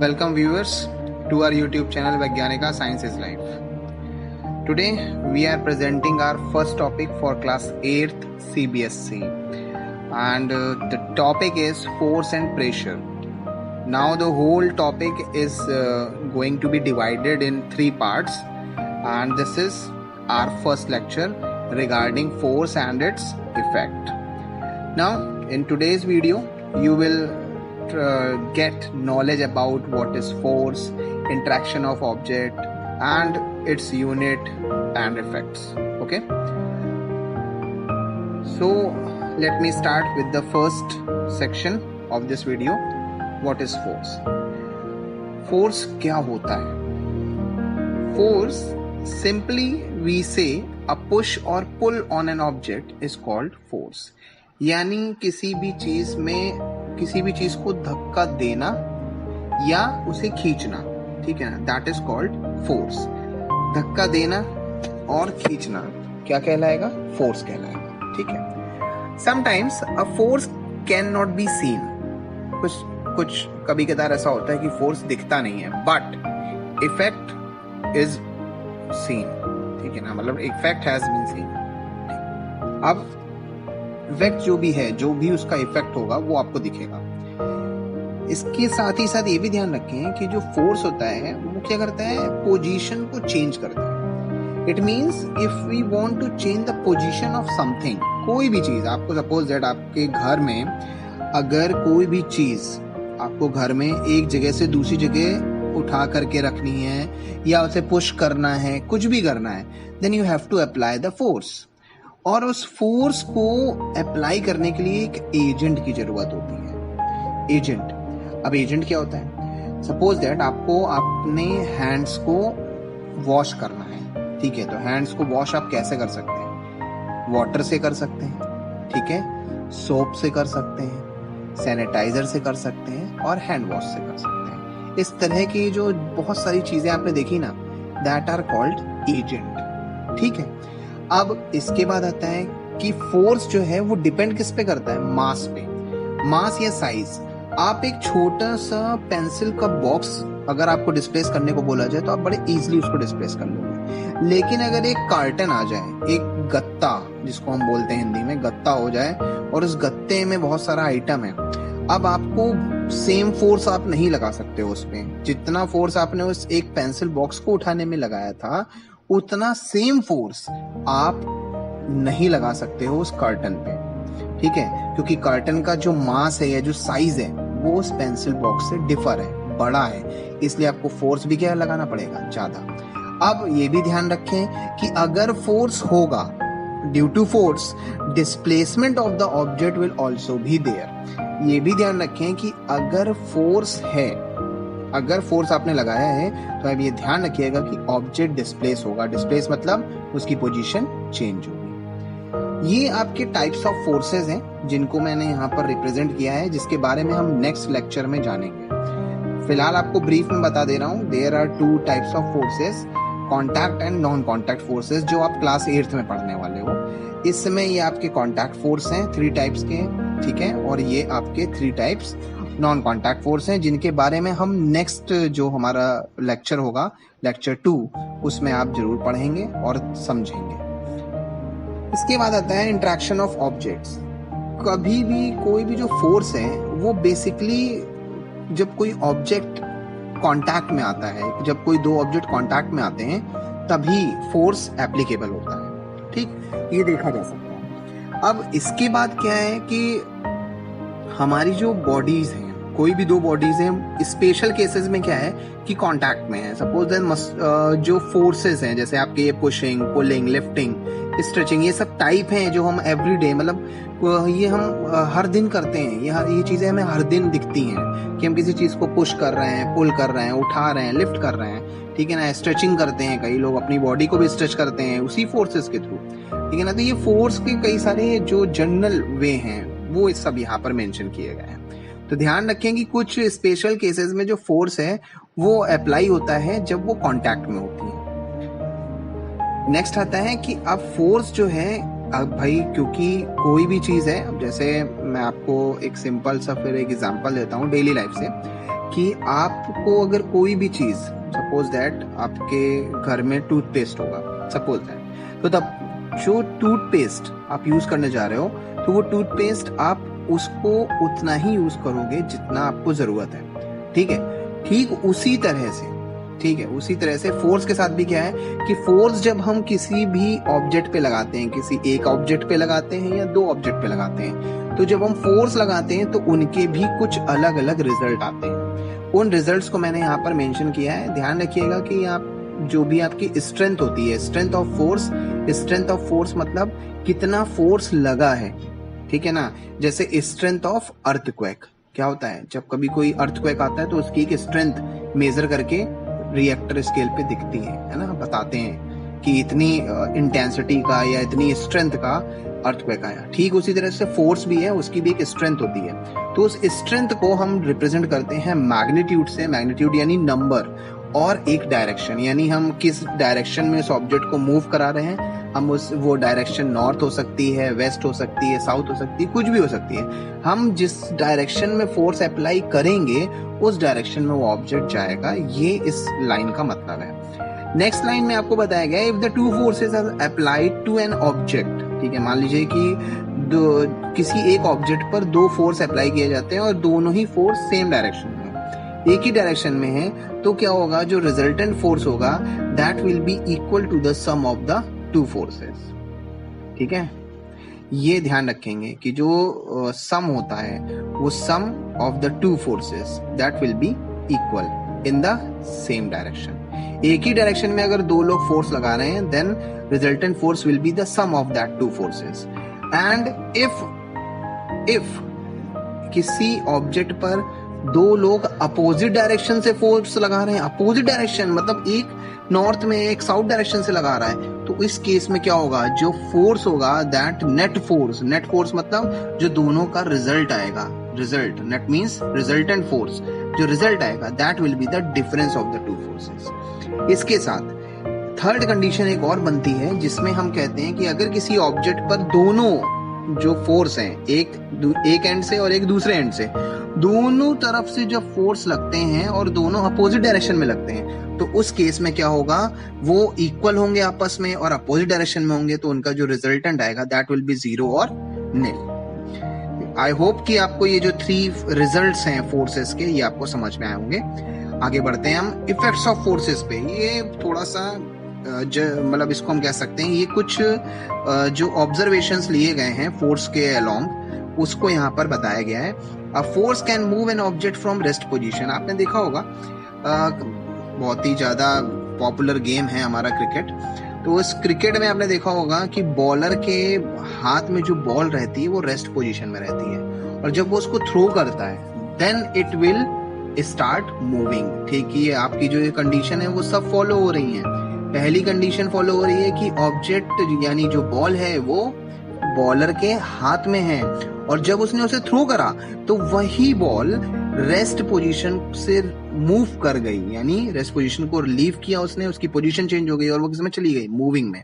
Welcome viewers to our YouTube channel Vaigyanika Science is Life. Today we are presenting our first topic for class 8th CBSE and the topic is force and pressure. Now the whole topic is going to be divided in 3 parts and this is our first lecture regarding force and its effect. Now in today's video you will get knowledge about what is force, interaction of object and its unit and effects. Okay, so let me start with the first section of this video. What is force? Force क्या होता है? Force, simply we say a push or pull on an object is called force. यानी किसी भी चीज को धक्का देना या उसे खींचना, ठीक है ना, दैट इज कॉल्ड फोर्स. धक्का देना और खींचना क्या कहलाएगा? फोर्स कहलाएगा. ठीक है. Sometimes a force can not be seen. कुछ कभी कदार ऐसा होता है कि फोर्स दिखता नहीं है बट इफेक्ट इज सीन. ठीक है ना, मतलब इफेक्ट हैज बीन सीन. अब इफेक्ट जो भी उसका इफेक्ट होगा वो आपको दिखेगा. इसके साथ ही साथ ये भी ध्यान रखें कि जो फोर्स होता है वो क्या करता है? पोजीशन को चेंज करता है. It means if we want to change the position of something, कोई भी चीज आपको, सपोज दैट आपके घर में अगर कोई भी चीज आपको घर में एक जगह से दूसरी जगह उठा करके रखनी है या उसे पुश करना है, कुछ भी करना है, then you have to apply the force. और उस फोर्स को अप्लाई करने के लिए एक एजेंट की जरूरत होती है. एजेंट. अब एजेंट क्या होता है? सपोज दैट आपको अपने हैंड्स को वॉश करना है. ठीक है, तो हैंड्स को वॉश आप कैसे कर सकते हैं? वाटर से कर सकते हैं, ठीक है, सोप से कर सकते हैं, सैनिटाइजर से कर सकते हैं और हैंड वॉश से कर सकते हैं. इस तरह की जो बहुत सारी चीजें आपने देखी ना, दैट आर कॉल्ड एजेंट. ठीक है. अब इसके बाद आता है कि फोर्स जो है वो डिपेंड किस पे करता है? मास पे. मास या साइज. आप एक छोटा सा पेंसिल का बॉक्स अगर आपको डिस्प्लेस करने को बोला जाए तो आप बड़े इजीली उसको डिस्प्लेस कर लोगे. लेकिन अगर एक कार्टन आ जाए, एक गत्ता जिसको हम बोलते हैं हिंदी में, गत्ता हो जाए और उस गत्ते में बहुत सारा आइटम है, अब आपको सेम फोर्स आप नहीं लगा सकते उस पे. जितना फोर्स आपने उस एक पेंसिल बॉक्स को उठाने में लगाया था उतना सेम फोर्स आप नहीं लगा सकते हो उस कर्टन पे. ठीक है, क्योंकि कर्टन का जो मास है या जो साइज है वो उस पेंसिल बॉक्स से डिफर है, बड़ा है, इसलिए आपको फोर्स भी क्या लगाना पड़ेगा? ज्यादा. अब ये भी ध्यान रखें कि अगर फोर्स होगा, due to force displacement of the object will also be there. ये भी ध्यान रखें कि अगर फोर्स है, अगर फोर्स आपने लगाया है तो अब ये ध्यान रखिएगा कि ऑब्जेक्ट डिस्प्लेस होगा. डिस्प्लेस मतलब उसकी पोजीशन चेंज होगी. ये आपके टाइप्स ऑफ फोर्सेस हैं जिनको मैंने यहाँ पर रिप्रेजेंट किया है, जिसके बारे में हम नेक्स्ट लेक्चर में जानेंगे. फिलहाल आपको ब्रीफ में बता दे रहा हूँ. There are 2 types of forces, contact and non contact forces, जो आप क्लास 8th में पढ़ने वाले हो. इस समय ये आपके कॉन्टैक्ट फोर्स हैं 3 टाइप्स के. ठीक है, और ये आपके 3 टाइप्स नॉन कॉन्टैक्ट फोर्स हैं जिनके बारे में हम नेक्स्ट जो हमारा लेक्चर होगा, लेक्चर 2, उसमें आप जरूर पढ़ेंगे और समझेंगे. इसके बाद आता है इंटरेक्शन ऑफ ऑब्जेक्ट्स. कभी भी कोई भी जो फोर्स है वो बेसिकली जब कोई ऑब्जेक्ट कांटेक्ट में आता है, जब कोई 2 ऑब्जेक्ट कांटेक्ट में आते हैं तभी फोर्स एप्लीकेबल होता है. ठीक, ये देखा जा सकता है. अब इसके बाद क्या है कि हमारी जो बॉडीज हैं, कोई भी 2 बॉडीज हैं, स्पेशल केसेस में क्या है कि कांटेक्ट में है. सपोज दैट जो फोर्सेस हैं जैसे आपके ये पुशिंग, पुलिंग, लिफ्टिंग, स्ट्रेचिंग, ये सब टाइप हैं जो हम एवरीडे, मतलब ये हम हर दिन करते हैं. ये चीजें हमें हर दिन दिखती हैं कि हम किसी चीज को पुश कर रहे हैं, पुल कर रहे हैं, उठा रहे हैं, लिफ्ट कर रहे हैं. ठीक है ना, स्ट्रेचिंग करते हैं, कई लोग अपनी बॉडी को भी स्ट्रेच करते हैं उसी फोर्सेस के थ्रू. ठीक है ना, तो ये फोर्स के कई सारे जो जनरल वे हैं वो सब यहाँ पर मेंशन किए गए हैं. तो ध्यान रखें कि कुछ स्पेशल केसेस में जो फोर्स है वो अप्लाई होता है जब वो कांटेक्ट में होती है. नेक्स्ट आता है कि अब फोर्स जो है, अब भाई क्योंकि कोई भी चीज है, अब जैसे मैं आपको एक सिंपल सा फिर एक एग्जांपल देता हूँ डेली लाइफ से कि आपको अगर कोई भी चीज, सपोज दैट आपके घर में टूथपेस्ट होगा, सपोज दैट, तो तब जो टूथपेस्ट आप यूज करने जा रहे हो, तो वो टूथपेस्ट आप उसको उतना ही यूज करोगे जितना आपको जरूरत है, ठीक है। ठीक उसी तरह से, ठीक है, उसी तरह से फोर्स के साथ भी क्या है कि फोर्स जब हम किसी भी ऑब्जेक्ट पे लगाते हैं, किसी एक ऑब्जेक्ट पे लगाते हैं या दो ऑब्जेक्ट पे लगाते हैं, तो जब हम फोर्स लगाते हैं तो उनके भी कुछ अलग अलग रिजल्ट आते हैं। उन रिजल्ट्स को मैंने यहाँ पर मेंशन किया है। ध्यान रखिएगा कि आप जो भी आपकी स्ट्रेंथ होती है, स्ट्रेंथ ऑफ फोर्स मतलब कितना फोर्स लगा है, ठीक है ना। जैसे स्ट्रेंथ ऑफ अर्थक्वेक क्या होता है, जब कभी कोई अर्थक्वेक आता है तो उसकी एक स्ट्रेंथ मेजर करके रिएक्टर स्केल पे दिखती है ना, बताते हैं कि इतनी इंटेंसिटी का या इतनी स्ट्रेंथ का अर्थक्वेक आया। ठीक उसी तरह से फोर्स भी है, उसकी भी एक स्ट्रेंथ होती है। तो उस स्ट्रेंथ को हम रिप्रेजेंट करते हैं मैग्नीट्यूड से, मैग्नीट्यूड यानी नंबर, और एक डायरेक्शन यानी हम किस डायरेक्शन में उस ऑब्जेक्ट को मूव करा रहे हैं। हम वो डायरेक्शन नॉर्थ हो सकती है, वेस्ट हो सकती है, साउथ हो सकती है, कुछ भी हो सकती है। हम जिस डायरेक्शन में फोर्स अप्लाई करेंगे उस डायरेक्शन में वो ऑब्जेक्ट जाएगा, ये इस लाइन का मतलब है। नेक्स्ट लाइन में आपको बताया गया, if the two forces are applied to an object, ठीक है, मान लीजिए कि किसी एक ऑब्जेक्ट पर दो फोर्स अप्लाई किए जाते हैं और दोनों ही फोर्स सेम डायरेक्शन में, एक ही डायरेक्शन में है, तो क्या होगा, जो रिजल्टेंट फोर्स होगा that will be equal to the sum of the two forces, ठीक है। ये ध्यान रखेंगे कि जो सम होता है वो sum of the two forces that will be equal in the same direction. एक ही डायरेक्शन में अगर दो लोग फोर्स लगा रहे हैं then resultant force will be the sum of that two forces. And if किसी ऑब्जेक्ट पर दो लोग अपोजिट डायरेक्शन से फोर्स लगा रहे हैं, अपोजिट डायरेक्शन मतलब एक नॉर्थ में एक साउथ डायरेक्शन से लगा रहा है, तो इस केस में क्या होगा, जो फोर्स होगा दैट नेट फोर्स मतलब जो दोनों का रिजल्ट आएगा, result net means resultant force, जो रिजल्ट आएगा that will be the difference of the two forces. इसके साथ थर्ड कंडीशन एक और बनती है जिसमें हम कहते हैं कि अगर किसी ऑब्जेक्ट पर दोनों जो फोर्स हैं, एक एंड से और एक दूसरे एंड से, दोनों तरफ से जब फोर्स लगते हैं और दोनों अपोजिट डायरेक्शन में लगते हैं, तो उस केस में क्या होगा, वो इक्वल होंगे आपस में और अपोजिट डायरेक्शन में होंगे, तो उनका जो रिजल्टेंट आएगा दैट विल बी जीरो और निल। आई होप कि आपको ये जो 3 रिजल्ट्स हैं फोर्सेस के, ये आपको समझ में आए होंगे। आगे बढ़ते हैं हम इफेक्ट्स ऑफ फोर्सेस पे। ये थोड़ा सा मतलब इसको हम कह सकते हैं, ये कुछ जो ऑब्जर्वेशंस लिए गए हैं फोर्स के अलोंग, उसको यहाँ पर बताया गया है। A force can move an object from rest position. आपने देखा होगा बहुत ही ज्यादा पॉपुलर गेम है हमारा क्रिकेट, तो उस क्रिकेट में आपने देखा होगा कि बॉलर के हाथ में जो बॉल रहती है वो रेस्ट पोजीशन में रहती है, और जब वो उसको थ्रो करता है then it will start moving. ठीक है, आपकी जो ये कंडीशन है वो सब फॉलो हो रही है। पहली कंडीशन फॉलो हो रही है कि ऑब्जेक्ट यानी जो बॉल है वो बॉलर के हाथ में है, और जब उसने उसे थ्रो करा तो वही बॉल रेस्ट पोजीशन से मूव कर गई, यानी रेस्ट पोजीशन को लीव किया उसने, उसकी पोजीशन चेंज हो गई और वो किसमें चली गई, मूविंग में।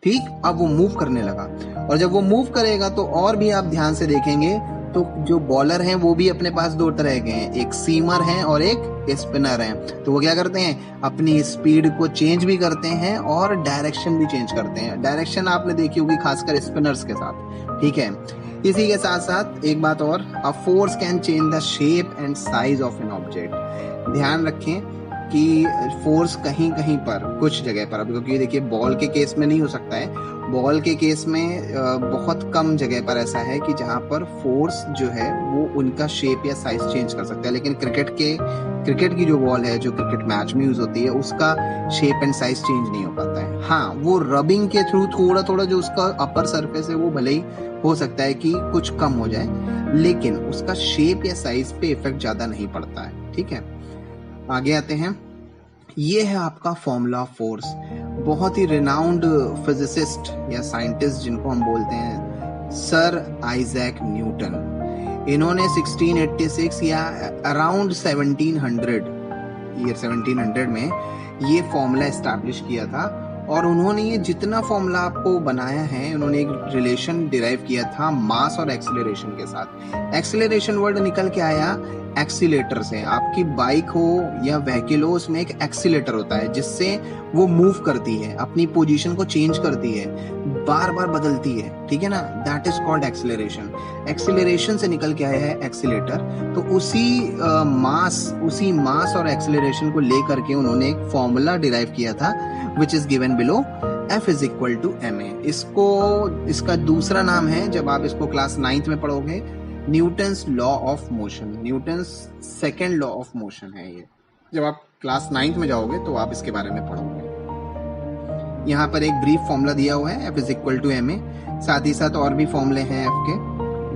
ठीक, अब वो मूव करने लगा, और जब वो मूव करेगा तो और भी आप ध्यान से देखेंगे तो जो बॉलर हैं वो भी अपने पास दो तरह के हैं, एक सीमर हैं और एक स्पिनर हैं। तो वो क्या करते हैं, अपनी स्पीड को चेंज भी करते हैं और डायरेक्शन भी चेंज करते हैं। डायरेक्शन आपने देखी होगी खासकर स्पिनर्स के साथ, ठीक है। इसी के साथ साथ एक बात और, a force can change the shape and size of an object. ध्यान रखें कि फोर्स कहीं कहीं पर, कुछ जगह पर, अब क्योंकि देखिए बॉल के केस में नहीं हो सकता है, बॉल के केस में बहुत कम जगह पर ऐसा है कि जहां पर फोर्स जो है वो उनका शेप या साइज चेंज कर सकता है, लेकिन क्रिकेट की जो बॉल है जो क्रिकेट मैच में यूज होती है उसका शेप एंड साइज चेंज नहीं हो पाता है। हाँ, वो रबिंग के थ्रू थोड़ा थोड़ा जो उसका अपर सरफेस है वो भले ही हो सकता है कि कुछ कम हो जाए, लेकिन उसका शेप या साइज पे इफेक्ट ज्यादा नहीं पड़ता है। ठीक है, आगे आते हैं। ये है आपका फॉर्मूला ऑफ फोर्स। बहुत ही रिनाउंड फिजिसिस्ट या साइंटिस्ट जिनको हम बोलते हैं सर आइजैक न्यूटन, इन्होंने 1686 या अराउंड 1700 में ये फॉर्मूला एस्टैब्लिश किया था, और उन्होंने ये जितना फॉर्मूला आपको बनाया है, उन्होंने एक रिलेशन डिराइव किया था मास और एक्सेलरेशन के साथ। एक्सेलरेशन वर्ड निकल के आया एक्सीलेटर से। आपकी बाइक हो या व्हीकल हो, उसमें एक एक्सीलेटर होता है जिससे वो मूव करती है, अपनी पोजीशन को चेंज करती है, बार बार बदलती है, ठीक है ना। That is called acceleration. Acceleration से निकल के आया है एक्सीलेटर। तो उसी मास और एक्सीलरेशन को लेकर के उन्होंने एक फॉर्मूला डिराइव किया था which is given below, F is equal to ma। इसका दूसरा नाम है, जब आप इसको क्लास 9th में पढ़ोगे, Newton's law of motion. Newton's second law of motion है ये। जब आप क्लास 9th में जाओगे तो आप इसके बारे में पढ़ोगे। यहाँ पर एक ब्रीफ फॉर्मूला दिया हुआ है, F is equal to ma। साथ ही साथ और भी फॉर्मूले हैं F के,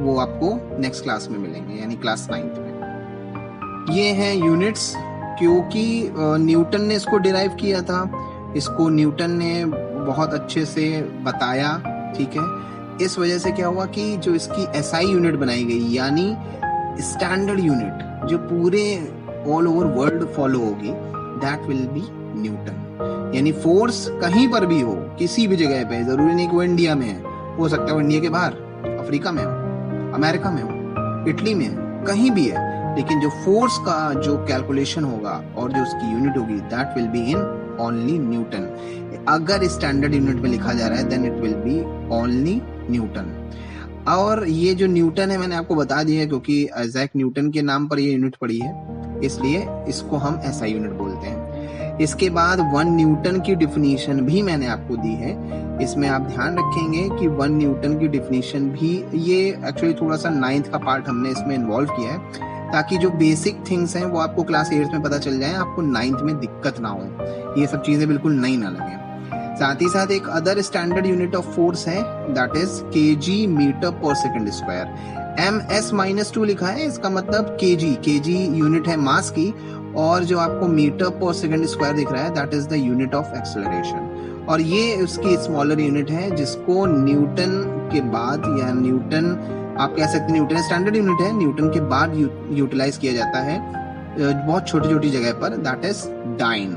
वो आपको नेक्स्ट क्लास में मिलेंगे, यानी क्लास 9th में। ये हैं यूनिट्स, क्योंकि न्यूटन ने इसको डिराइव किया था, इसको न्यूटन ने बहुत अच्छे से बताया, ठीक है। इस वजह से क्या हुआ कि जो इसकी SI यूनिट बनाई गई, यानी स्टैंडर्ड यूनिट जो पूरे ऑल ओवर वर्ल्ड फॉलो होगी, दैट विल बी न्यूटन। यानी फोर्स कहीं पर भी हो, किसी भी जगह पे, जरूरी नहीं कि वो इंडिया में है, हो सकता है वो इंडिया के बाहर, अफ्रीका में हो, अमेरिका में हो, इटली में हो, कहीं भी है, लेकिन जो फोर्स का जो कैलकुलेशन होगा और जो उसकी यूनिट होगी, that will be in only newton. अगर स्टैंडर्ड यूनिट में लिखा जा रहा है, then it will be only newton. और ये जो न्यूटन है, मैंने आपको बता दिया है, क्योंकि आइजैक न्यूटन के नाम पर ये यूनिट पड़ी है, इसलिए इसको हम SI यूनिट बोलते हैं। इसके बाद 1 न्यूटन की डिफिनीशन भी मैंने आपको दी है। इसमें आप ध्यान रखेंगे कि 1 न्यूटन की डिफिनीशन भी, ये एक्चुअली थोड़ा सा 9th का पार्ट हमने इसमें इन्वॉल्व किया है, ताकि जो बेसिक थिंग्स हैं वो आपको क्लास 8th में पता चल जाए, आपको 9th में दिक्कत ना हो, ये सब चीजें बिल्कुल नई ना लगे। साथ ही साथ एक other standard unit of force है, दैट इज kg मीटर पर सेकंड स्क्वायर। ms-2 लिखा है, इसका मतलब kg यूनिट है मास की, और जो आपको मीटर पर सेकंड स्क्वायर दिख रहा है, that is the unit of acceleration. और ये उसकी स्मॉलर यूनिट है, जिसको न्यूटन के बाद, या न्यूटन आप कह सकते हैं, न्यूटन स्टैंडर्ड यूनिट है, न्यूटन के बाद यूटिलाइज किया जाता है बहुत छोटी छोटी जगह पर, that is dyne,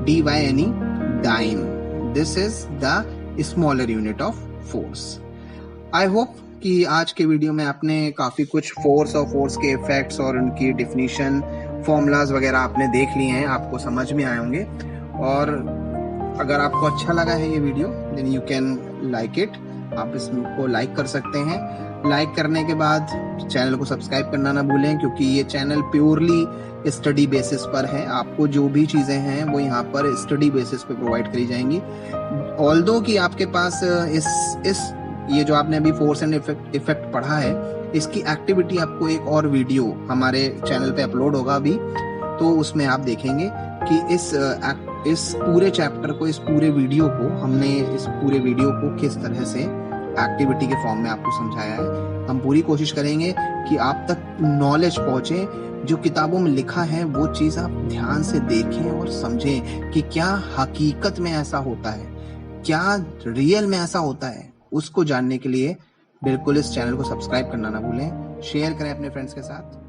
dyne, dyne. This is the smaller unit of force. I hope कि आज के वीडियो में आपने काफी कुछ फोर्स और फोर्स के इफेक्ट्स और उनकी डिफिनीशन, फॉर्मूलाज वगैरह आपने देख लिए हैं, आपको समझ में आए होंगे। और अगर आपको अच्छा लगा है ये video, then you can like it. आप इसको लाइक कर सकते हैं। लाइक करने के बाद चैनल को सब्सक्राइब करना ना भूलें, क्योंकि ये चैनल प्योरली स्टडी बेसिस पर है। आपको जो भी चीजें हैं वो यहाँ पर स्टडी बेसिस पे प्रोवाइड करी जाएंगी। ऑल्दो कि आपके पास ये जो आपने अभी फोर्स एंड इफेक्ट पढ़ा है, इसकी एक्टिविटी आपको एक और वीडियो हमारे चैनल पे अपलोड होगा अभी, तो उसमें आप देखेंगे कि इस पूरे चैप्टर को, इस पूरे वीडियो को, हमने इस पूरे वीडियो को किस तरह से एक्टिविटी के फॉर्म में आपको समझाया है। हम पूरी कोशिश करेंगे कि आप तक नॉलेज पहुंचे, जो किताबों में लिखा है वो चीज आप ध्यान से देखें और समझें कि क्या हकीकत में ऐसा होता है, क्या रियल में ऐसा होता है। उसको जानने के लिए बिल्कुल इस चैनल को सब्सक्राइब करना ना भूलें, शेयर करें अपने फ्रेंड्स के साथ।